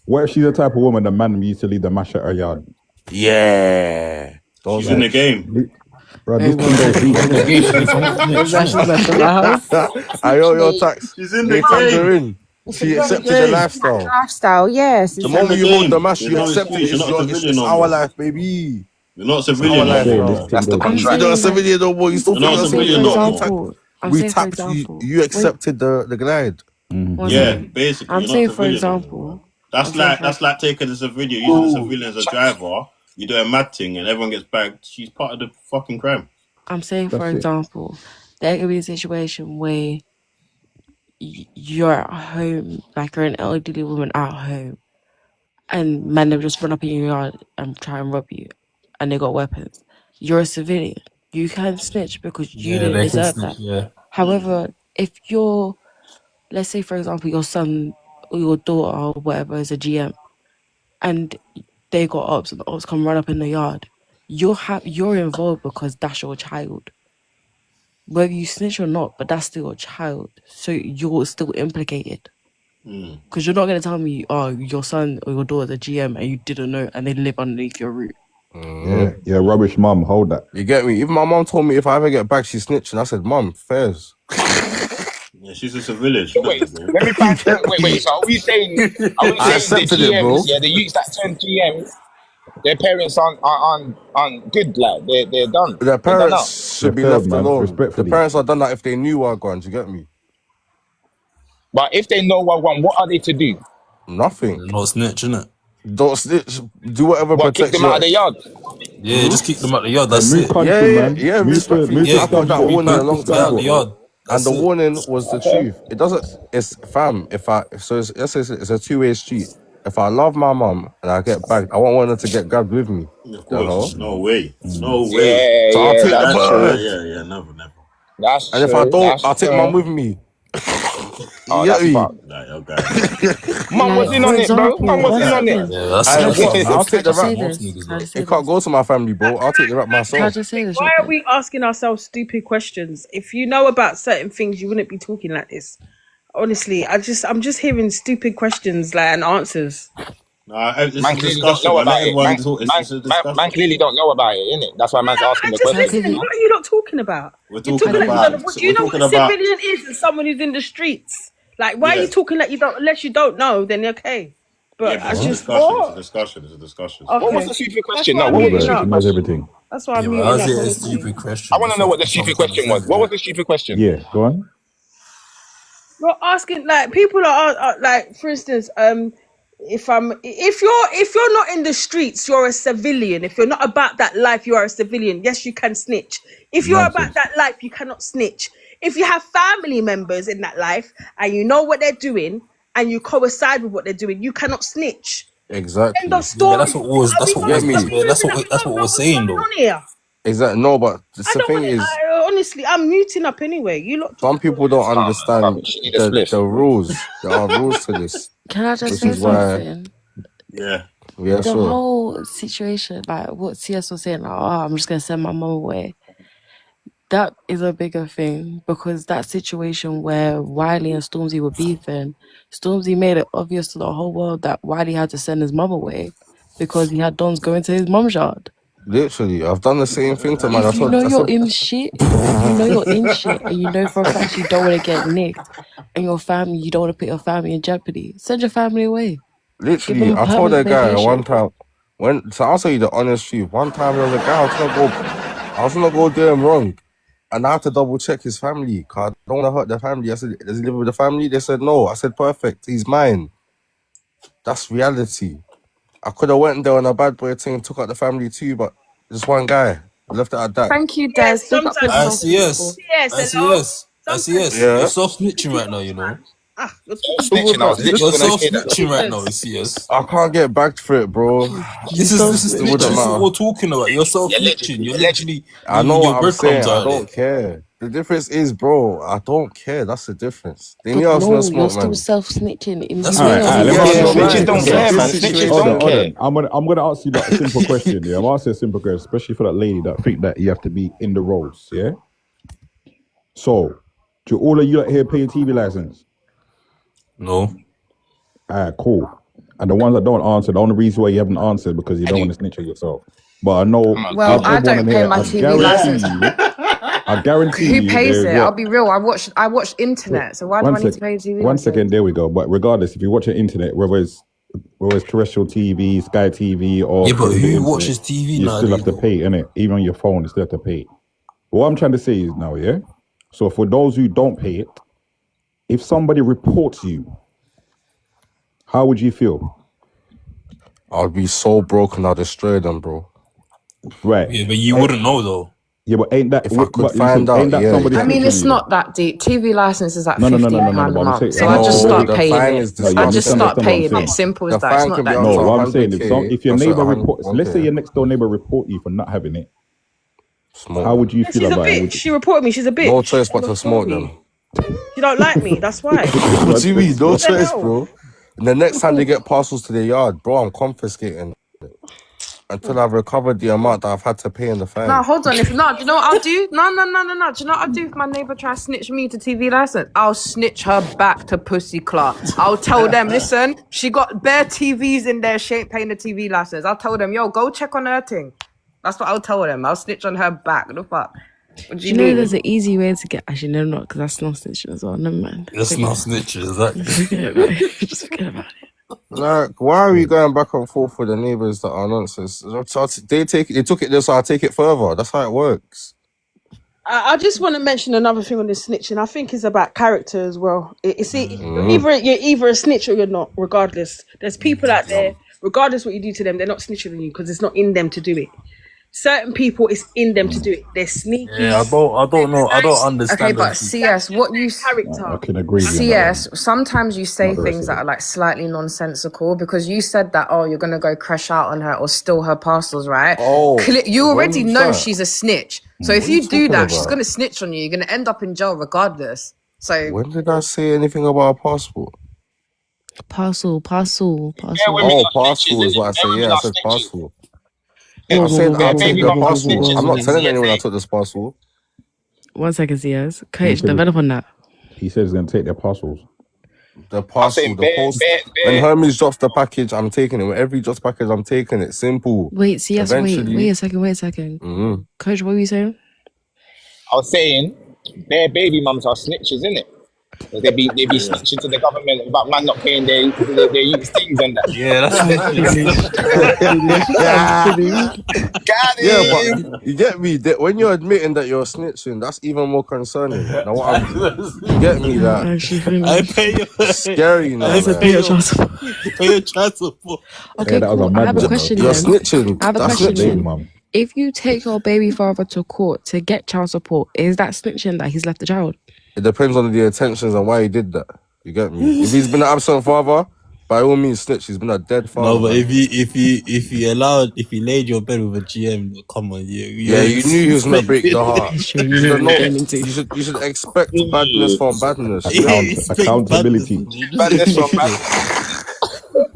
What if she's the type of woman the man used to leave the mash at her yard? Yeah. Those She's in the like, game. Bro, Hey, this thing goes deep, In the innit? game, she's not Is snitch, that she's innit? left in my house? your tax. She's in They the tagged her game. in. It's She a very accepted the game. lifestyle. lifestyle, yes. The She's Exactly. in the moment you hold the game. mash, There's you no accept it. excuse. You're not a civilian It's no our more. life, baby. You're not a It's civilian our no I'm life saying more. this now. thing goes I'm deep. You're not a saying like, civilian no more. You still You're think not you're a a say for civilian civilian. no No, more. example, I'm we saying for tapped you. example, You accepted the glide. one Yeah, second. basically, I'm you're not saying a for civilian no more, man. example, That's I'm saying like for taking a civilian, using a civilian as a driver. You do a mad thing and everyone gets bagged. She's part of the fucking crime. I'm saying for That's it. example, there could be a situation where you're at home, like you're an elderly woman at home, and man they just run up in your yard and try and rob you, and they got weapons. You're a civilian. You can snitch because you Yeah, didn't they can deserve snitch. that. Yeah. However, if you're, let's say for example, your son or your daughter or whatever is a GM, and they got ops and the ops come run up in the yard, you're involved because that's your child. Whether you snitch or not, but that's still your child. So you're still implicated. Because you're not going to tell me, oh, your son or your daughter's a GM and you didn't know and they live underneath your roof. Yeah, rubbish mum, hold that. You get me? Even my mom told me if I ever get back, she's snitching. I said, Mom, fairs. Yeah, she's a civilian. She wait, doesn't know. let me find. Wait. So are we saying the accepted it, bro. GMs? Yeah, the youths that turn GMs, their parents aren't good. Like they're done. Their They're done out. parents should be They're failed, left man, alone. The respectfully. parents are done that if they knew what gone. Do you get me? But if they know what are they to do? Nothing. Not snitch, innit? Don't snitch. Do whatever What, kick protects them out of the you. yard? Yeah, just kick them out the yard. Like, That's move it. country, man. Yeah, Move to respectfully. move to Yeah, I've got that Scunthorpe, warning a move to long get out time the Scunthorpe. ago. yard. And the warning was the truth. It doesn't. It's fam. It's a two-way street. If I love my mum and I get bagged, I won't want her to get grabbed with me. Of The course, hell? no way, no way. Yeah, So I'll yeah, take the that's true. bird. Yeah, never. That's And true. if I don't, that's I'll take true. mum with me. Oh, You get that's me? fucked. Like, okay. Mum was in for on it, bro. example, Mum was one in on it. second. Yeah, that's And that's what? most I'll take the Can I rap. just say this? Can I just say It can't this? go to my family, bro. I'll take the rap Can I myself. just say this? Why real are quick? we asking ourselves stupid questions? If you know about certain things, you wouldn't be talking like this. Honestly, I'm just hearing stupid questions like and answers. Nah, it's a Man clearly don't discussion. know I let about it. everyone talk. It's a Man discussion. clearly don't know about it, innit? That's why man's asking I the just question. listening. What are you not talking about? We're You're talking talking like you don't about. know. Do We're you know what talking a about. civilian is? As someone who's in the streets. Like, why are you Yeah. talking like you don't? Unless you don't know, then okay. But Yeah, I but it's a just discussion. It's a what? discussion. It's a discussion. What was Okay. the stupid That's question? why No, I'm what was the muting She stupid up. knows question? everything. That's why I'm yeah, but muting how's up. it a Honestly. stupid question? I want to know what the stupid question was. What was the stupid question? Yeah, go on. You're asking like people are like, for instance, if you're not in the streets, you're a civilian. If you're not about that life, you are a civilian. Yes, you can snitch. If you're about Nonsense. that life, you cannot snitch. If you have family members in that life and you know what they're doing and you coincide with what they're doing, you cannot snitch. End Exactly. of Yeah, but story. Are we gonna Get stop me? using that? We that's don't what know we're what's saying going though. on here. Exactly. No, but I the don't thing want it. is, Honestly, I'm muting up anyway. You lot some talk. people don't Oh, understand she need a the spliff. rules. There are rules to this. Can I just This say is why. something? Yeah. Yeah, The sure. whole situation, like what CS was saying, like, oh, I'm just gonna send my mum away. That is a bigger thing because that situation where Wiley and Stormzy were beefing, Stormzy made it obvious to the whole world that Wiley had to send his mum away because he had Dons going to his mum's yard. Literally, I've done the same thing to man. If you know I you're said, in shit, if you know you're in shit and you know for a fact you don't want to get nicked and your family, you don't want to put your family in jeopardy, send your family away. Give literally, them a I told permanent that guy vacation. one time. So I'll tell you the honest truth. One time there was a guy I was gonna go do him wrong, and I had to double check his family. Cause I don't want to hurt the family. I said, does he live with the family? They said no. I said perfect. He's mine. That's reality. I could have went there on a bad boy thing, took out the family too, but just one guy. I left it at that. Thank you, Des. Yes, Big up sometimes. yourself, ICS. people. Yes, hello. Sometimes. Yeah. You're self snitching right now, you know. You're Snitching. I was You're literally self gonna say that. snitching right now, ICS. I can't get back for it, bro. This is It wouldn't snitching. This is matter. what we're talking about. You're self snitching. Allegedly. You're literally I know leaving your what I'm saying. breadcrumbs I out there. don't care. The difference is, bro, I don't care. That's the difference. They But knew I was gonna no, smoke, you're still man. self-snitching. In That's you what know I'm you're saying. let me Yeah, ask you a snitches question. don't care, man. This Snitches situation- don't hold on, care. hold on. I'm gonna ask you that simple question. Yeah, I'm asking a simple question, especially for that lady that think that you have to be in the roles. Yeah. So, do all of you out here pay your TV license? No. Cool. And the ones that don't answer, the only reason why you haven't answered because you don't want to snitch on yourself. But I know. Well, I everyone don't in pay here, my I TV guarantee license. I guarantee Who you. pays there's it? what- I'll be real. I watch internet, so why do I need to pay a TV One license? second, there we go. But regardless, if you watch the internet, whether it's terrestrial TV, Sky TV, or Yeah, but through the who internet, watches TV you still nowadays, have to though? pay, innit? Even on your phone, you still have to pay. But what I'm trying to say is now, yeah. So for those who don't pay it, if somebody reports you, how would you feel? I'll be so broken, I'll destroy them, bro. Right. Yeah, but you wouldn't know though. Yeah, but ain't that? If I could but find out, ain't that yeah, somebody? yeah. I mean, snitching it's you not that deep. TV license is like No, £15 but a I'm month, saying- so I just No, start the paying fine it. is No, you I just misunderstand start what I'm paying it. saying. Simple as The that. It's fine not could be that up No, deep. to what I'm saying is, 100K. if your That's neighbor 100, reports, let's say 1K. your next door neighbor report you for not having it, Smoke how them. would you Yeah, feel she's a about it? bitch. She reported me. She's a bitch. No choice but End to of smoke story. them. She don't like me. That's why. What do you mean? No What the choice, hell? bro. And the next time they get parcels to their yard, bro, I'm confiscating until I've recovered the amount that I've had to pay in the fine. No, hold on. Do you know what I'll do? No. Do you know what I'll do if my neighbour tries to snitch me to TV license? I'll snitch her back to Pussy Claw. I'll tell them, listen, she got bare TVs in there, she ain't paying the TV license. I'll tell them, yo, go check on her thing. That's what I'll tell them. I'll snitch on her back. The fuck? What do Do you you know mean? there's an easy way to get? Actually, no, not because that's not snitching as well. Never mind. That's not snitching, exactly. Forget about it. Just forget about it. Like, why are we going back and forth with the neighbors that are nonsense? They took it there, so I'll take it further. That's how it works. I just want to mention another thing on this snitching. I think it's about character as well. You're either a snitch or you're not. Regardless, there's people out there. Regardless what you do to them, they're not snitching on you because it's not in them to do it. certain people, it's in them to do it. They're sneaky. Yeah, I don't know. I don't understand. Okay, but them. CS, what you character. I can agree with you on that CS, sometimes you say Not the rest things of that it. are like slightly nonsensical because you said that, oh, you're gonna go crash out on her or steal her parcels, right? Oh, You already when's know that? she's a snitch. So What if are you you do talking that, she's about? gonna snitch on you. You're gonna end up in jail regardless. So When did I say anything about a passport? Parcel. Oh, passport is what I said. Yeah, I said passport. Whoa, I said I'll take the whoa, passport. I'm not telling whoa. anyone I took this passport. 1 second, CS. Coach, develop on that. He said he's going to take their parcels. The parcel, the post. When Hermes drops the package, I'm taking it. Whenever he drops the package, I'm taking it. Simple. Wait, CS, Eventually, wait a second. Mm-hmm. Coach, what were you saying? I was saying, their baby mums are snitches, innit? They be snitching to the government about man not paying their youth things and that. Yeah, that's Got Yeah, him. but you get me. When you're admitting that you're snitching, that's even more concerning. Now, you get me that? I pay your Scary now. I said pay your child support. pay your child support. Okay, that was cool. a I have a madman, question You're then. snitching. I have a That's question snitching. then. Mum. If you take your baby father to court to get child support, is that snitching that he's left the child? It depends on the intentions and why he did that. You get me? If he's been an absent father, by all means snitch. He's been a dead father. No, but if you laid your bed with a GM, come on, you knew he was gonna break the heart. You should expect badness from badness. Accountability. Badness from badness.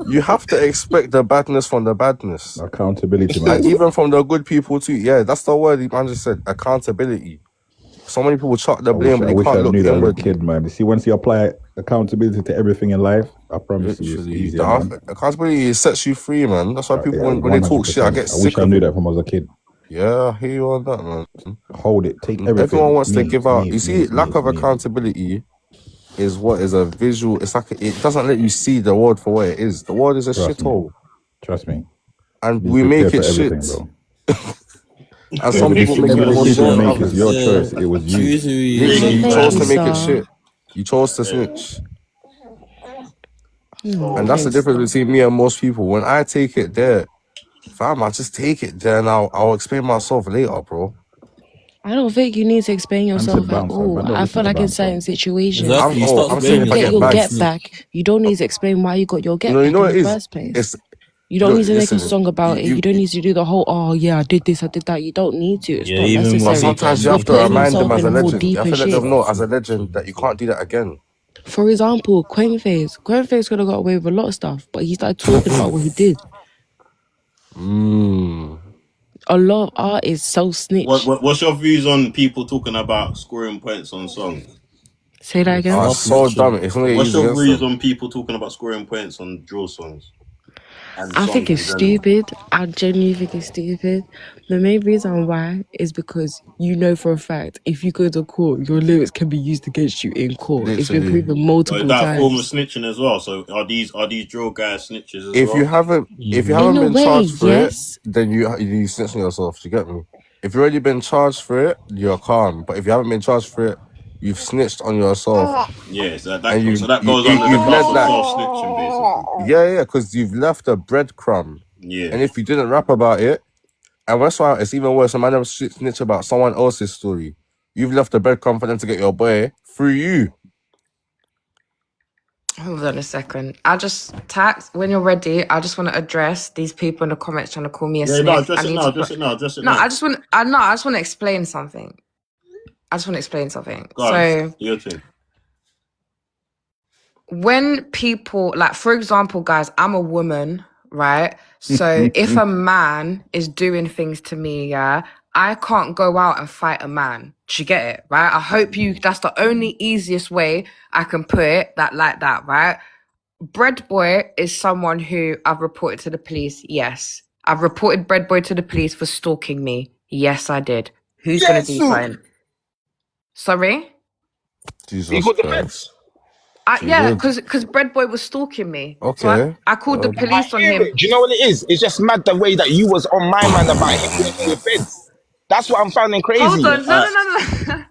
You have to expect the badness from the badness. Accountability, man. And even from the good people too. Yeah, that's the word the man just said. Accountability. So many people chuck the blame, but I they wish can't I look knew that as a inward. kid, man. You see, once you apply accountability to everything in life, I promise you, it's easier, man. Accountability sets you free, man. That's why people, when they talk shit, I get sick wish I of knew it. that from when I was a kid. Yeah, I hear you on that, man. Hold it, take everything. Everyone wants to give out. You see, lack of accountability is what is a visual. It's like it doesn't let you see the world for what it is. The world is a shithole. Trust me. And we make it shit. And some people make it more shit than others. It's your choice. It was you. You chose to make it shit. You chose to snitch. And that's the difference between me and most people. When I take it there, fam, I just take it there and I'll explain myself later, bro. I don't think you need to explain yourself at all. I feel like in certain situations, I'm saying if I get your back, get back, you don't need to explain why you got your get back in the first place. You don't need to make a song about it. You don't need to do the whole, oh yeah, I did this, I did that. You don't need to. It's not necessary. But sometimes you have to remind them as a legend. You have to let them know as a legend that you can't do that again. For example, Quainface could have got away with a lot of stuff, but he started talking about what he did. A lot of artists so snitch. What's your views on people talking about scoring points on songs? Say that again. Oh, so dumb. It's not What's easy your views on people talking about scoring points on drill songs? I think it's stupid. I genuinely think it's stupid. The main reason why is because you know for a fact if you go to court, your lyrics can be used against you in court. It's been proven multiple times. That form of snitching as well. So are these drill guys snitches as well? If you haven't been charged for it, then you snitch on yourself. Do you get me? If you've already been charged for it, you're calm. But if you haven't been charged for it, you've snitched on yourself. Yeah, so that goes under the class of self-snitching, basically. Yeah, because you've left a breadcrumb. Yeah. And if you didn't rap about it, and that's why it's even worse. A man snitch about someone else's story. You've left a breadcrumb for them to get your boy through you. Hold on a second. Tax, when you're ready, I just want to address these people in the comments trying to call me a snitch. No, address it now. I just want to explain something. So, your turn. When people, like, for example, guys, I'm a woman, right? So if a man is doing things to me, yeah, I can't go out and fight a man. Do you get it, right? I hope that's the only easiest way I can put it, like that, right? Bread Boy is someone who I've reported to the police, yes. I've reported Bread Boy to the police for stalking me. Yes, I did. Who's going to do fine? Sorry? Jesus Christ. Yeah, because Bread Boy was stalking me. Okay. So I called the police on him. Do you know what it is? It's just mad the way that you was on my man about him in your beds. That's what I'm finding crazy. Hold on. No.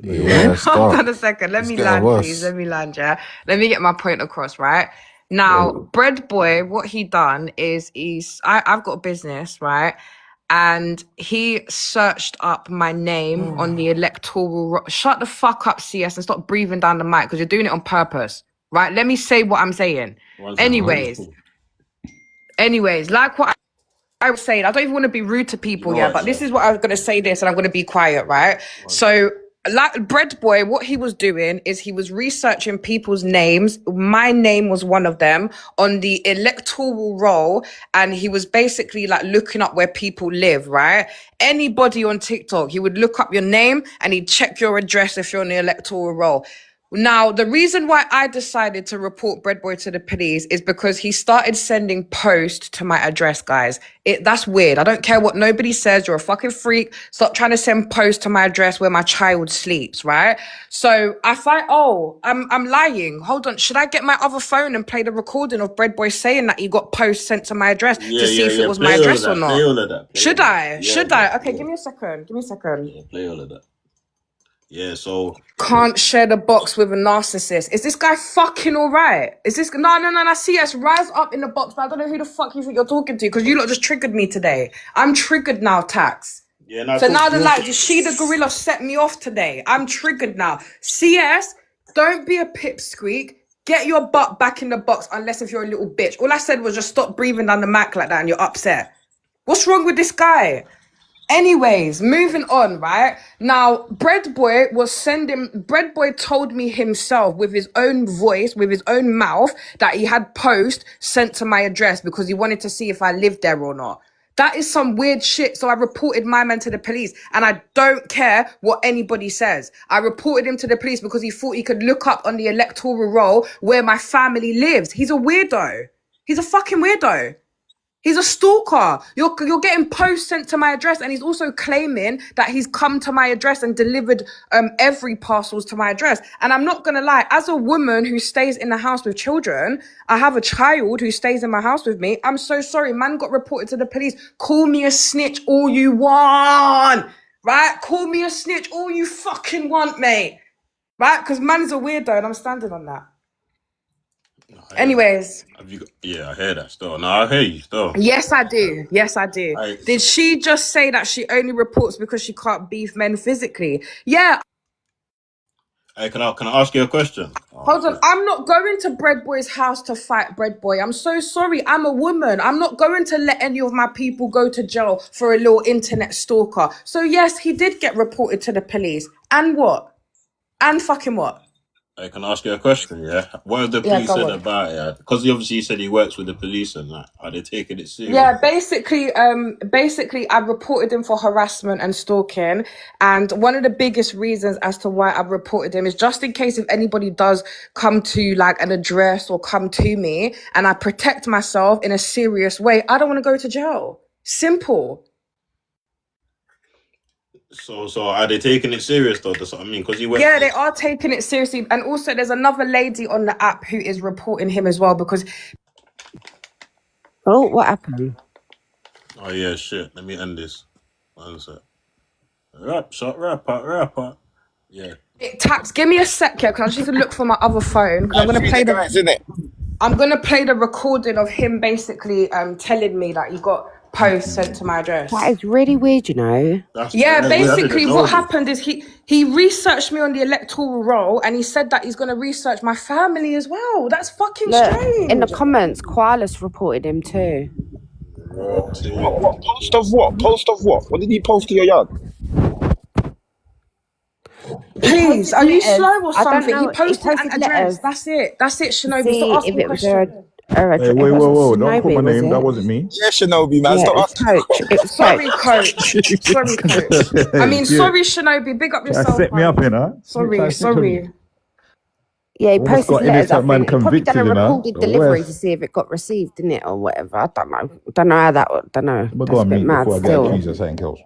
Yeah, hold on a second. Let me land, please. Let me land, yeah? Let me get my point across, right? Now, Bread Boy, what he done is I've got a business, right? and he searched up my name on the electoral. Shut the fuck up, CS, and stop breathing down the mic because you're doing it on purpose, right? Let me say what I'm saying. Anyways, like what I was saying, I don't even want to be rude to people, but this is what I was going to say this, and I'm going to be quiet, right? So, like Bread Boy, what he was doing is he was researching people's names. My name was one of them on the electoral roll, and he was basically like looking up where people live, right? Anybody on TikTok, he would look up your name and he'd check your address if you're on the electoral roll. Now, the reason why I decided to report Bread Boy to the police is because he started sending posts to my address, guys. That's weird. I don't care what nobody says. You're a fucking freak. Stop trying to send posts to my address where my child sleeps, right? So I thought, I'm lying. Hold on. Should I get my other phone and play the recording of Bread Boy saying that he got posts sent to my address to see if it was my address or not? Play all of that. Should I? Okay, give me a second. Yeah, play all of that. Yeah, so can't share the box with a narcissist. Is this guy fucking alright? Is this no, CS, rise up in the box, but I don't know who the fuck you think you're talking to, because you lot just triggered me today. I'm triggered now, Tax. Yeah, no, so now she the gorilla set me off today. I'm triggered now. CS, don't be a pipsqueak. Get your butt back in the box unless if you're a little bitch. All I said was just stop breathing down the mic like that and you're upset. What's wrong with this guy? Anyways, moving on, right? Now, Bread Boy told me himself with his own voice, with his own mouth, that he had posts sent to my address because he wanted to see if I lived there or not. That is some weird shit. So I reported my man to the police, and I don't care what anybody says. I reported him to the police because he thought he could look up on the electoral roll where my family lives. He's a weirdo. He's a fucking weirdo. He's a stalker. You're getting posts sent to my address, and he's also claiming that he's come to my address and delivered every parcels to my address. And I'm not gonna lie, as a woman who stays in the house with children, I have a child who stays in my house with me. I'm so sorry, man got reported to the police. Call me a snitch all you want, right? Call me a snitch all you fucking want, mate, right? Because man's a weirdo, and I'm standing on that. Anyways. I hear that still. No, I hear you still. Yes, I do. Did she just say that she only reports because she can't beef men physically? Yeah. Hey, can I ask you a question? Hold on. I'm not going to Bread Boy's house to fight Bread Boy. I'm so sorry. I'm a woman. I'm not going to let any of my people go to jail for a little internet stalker. So yes, he did get reported to the police. And what? And fucking what? Hey, can I ask you a question? Yeah, what have the police said about it? Because obviously you said he works with the police and that. Are they taking it serious? Yeah, basically, I reported him for harassment and stalking. And one of the biggest reasons as to why I've reported him is just in case if anybody does come to like an address or come to me, and I protect myself in a serious way, I don't want to go to jail. Simple. So are they taking it serious though? That's what I mean. Because yeah, they are taking it seriously, and also there's another lady on the app who is reporting him as well because. Oh, what happened? Oh yeah, shit. Let me end this. One sec. Rapper. Yeah. Tax, give me a sec here, because I just need to look for my other phone. Because I'm gonna play I'm gonna play the recording of him basically telling me that he got post sent to my address. That is really weird, you know. Basically what happened is he researched me on the electoral roll, and he said that he's going to research my family as well. That's fucking strange. In the comments, Koalas reported him too. What? Post of what? What did he post to your yard? Please, are you slow or something? He posted an address. That's it, Shinobi. Stop asking me questions. Whoa, don't put my name. That wasn't me. Yeah, Shinobi, man. Stop asking. Sorry, coach. I mean, sorry, Shinobi. Big up yourself. Set me up, you know. Sorry. Yeah, he posted letters. I think he probably done a recorded delivery to see if it got received, didn't it, or whatever. I don't know how that. Don't know. But go on, me before I get accused of something else.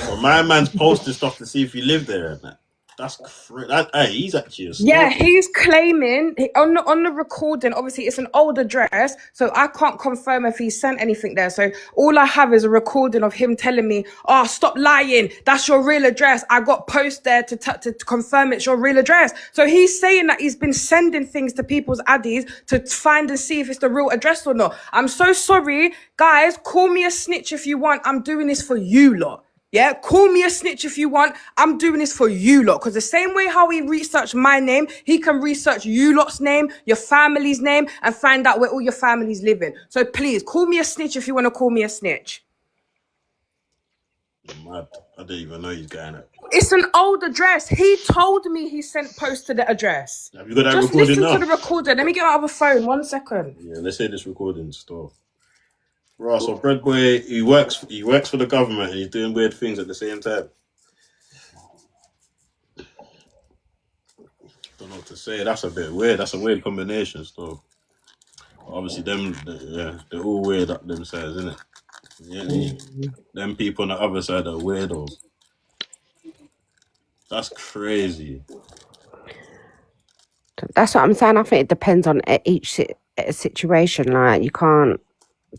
So my man's posting stuff to see if you live there and that. He's actually a snitch. Yeah, he's claiming on the recording. Obviously, it's an old address, so I can't confirm if he sent anything there. So all I have is a recording of him telling me, "Oh, stop lying. That's your real address. I got post there to confirm it's your real address." So he's saying that he's been sending things to people's addies to find and see if it's the real address or not. I'm so sorry, guys. Call me a snitch if you want. I'm doing this for you lot. Yeah, call me a snitch if you want. I'm doing this for you lot. Because the same way how he researched my name, he can research you lot's name, your family's name, and find out where all your family's living. So please, call me a snitch if you want to call me a snitch. Mad. I didn't even know he's going at. It's an old address. He told me he sent post to the address. Have you got that Just recording listen now? to the recorder. Let me get my other phone. 1 second. Yeah, let's hear this recording stuff. Right, so Bread Boy, he works for the government and he's doing weird things at the same time. Don't know what to say. That's a bit weird. That's a weird combination still. Obviously, they're all weird up them sides, isn't it? Yeah, them people on the other side are weirdos. That's crazy. That's what I'm saying. I think it depends on each situation. Like, you can't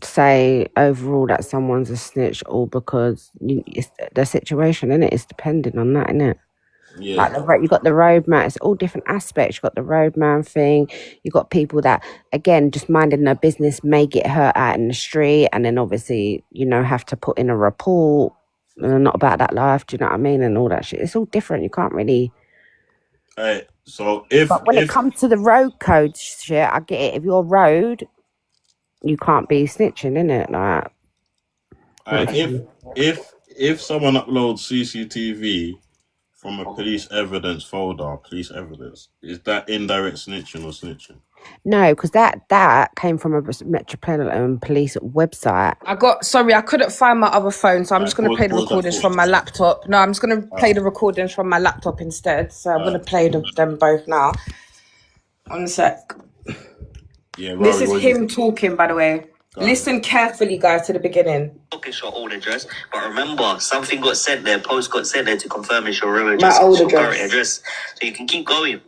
say overall that someone's a snitch all because it's the situation, innit? It's depending on that, innit? Yeah. Like you got the roadman. It's all different aspects. You got the roadman thing. You got people that, again, just minding their business, may get hurt out in the street, and then obviously, have to put in a report. And they're not about that life. Do you know what I mean? And all that shit. It's all different. You can't really. But when it comes to the road code shit, I get it. If you're road, you can't be snitching, innit? Like, if someone uploads CCTV from a police evidence folder, is that indirect snitching or snitching? No, because that came from a Metropolitan Police website. I couldn't find my other phone, so I'm just going to play the recordings from my laptop. No, I'm just going to play the recordings from my laptop instead. So I'm going to play them both now. 1 sec. Yeah, this is him talking, by the way. Listen carefully, guys, to the beginning. It's your old address, but remember, something got sent there, post got sent there to confirm it's your real address. My old current address. So you can keep going.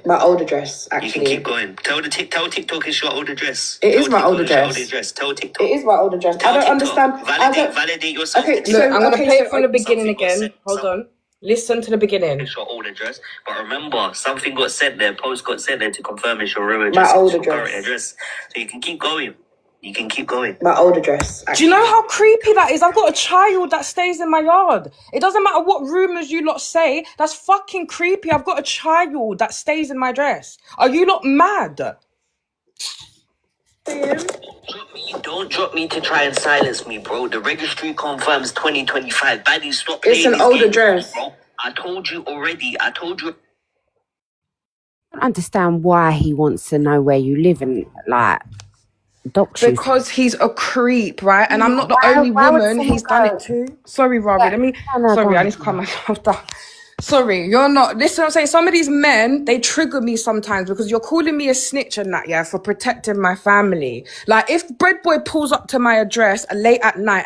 My old address, actually. You can keep going. Tell TikTok it's your old address. It is my old address. Tell TikTok. It is my old address. I don't understand. Validate yourself. Okay, look, I'm going to play it from the beginning again. Hold on. Listen to the beginning. It's your old address, but remember, something got sent there, post got sent there to confirm it's your real address. My old current address. So you can keep going. My old address. Actually. Do you know how creepy that is? I've got a child that stays in my yard. It doesn't matter what rumours you lot say. That's fucking creepy. I've got a child that stays in my address. Are you lot mad? Don't drop me to try and silence me, bro. The registry confirms 2025. Baddies, stop playing. It's an old address. Bro. I told you already. I don't understand why he wants to know where you live and because he's a creep, right? And I'm not the only woman he's done it to. Sorry, Robbie. I need to calm myself down. Sorry, you're not. Listen, I'm saying some of these men, they trigger me sometimes because you're calling me a snitch and that, yeah, for protecting my family. Like, if Bread Boy pulls up to my address late at night